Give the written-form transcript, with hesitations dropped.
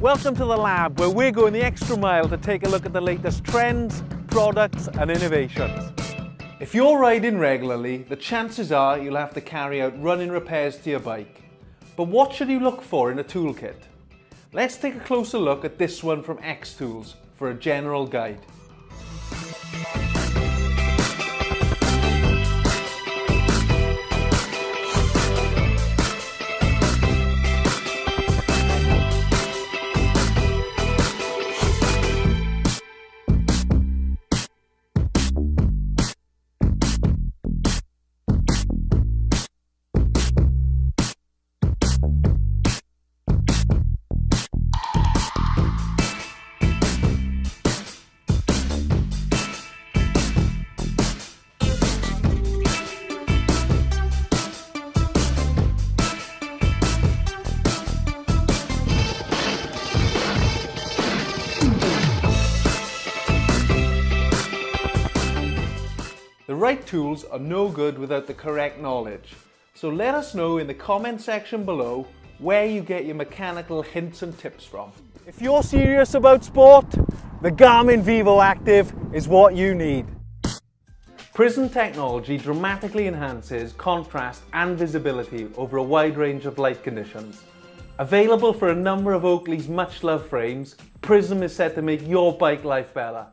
Welcome to the lab, where we're going the extra mile to take a look at the latest trends, products and innovations. If you're riding regularly, the chances are you'll have to carry out running repairs to your bike. But what should you look for in a toolkit? Let's take a closer look at this one from X-Tools for a general guide. The right tools are no good without the correct knowledge, so let us know in the comment section below where you get your mechanical hints and tips from. If you're serious about sport, the Garmin Vivoactive is what you need. Prism technology dramatically enhances contrast and visibility over a wide range of light conditions. Available for a number of Oakley's much loved frames, Prism is set to make your bike life better.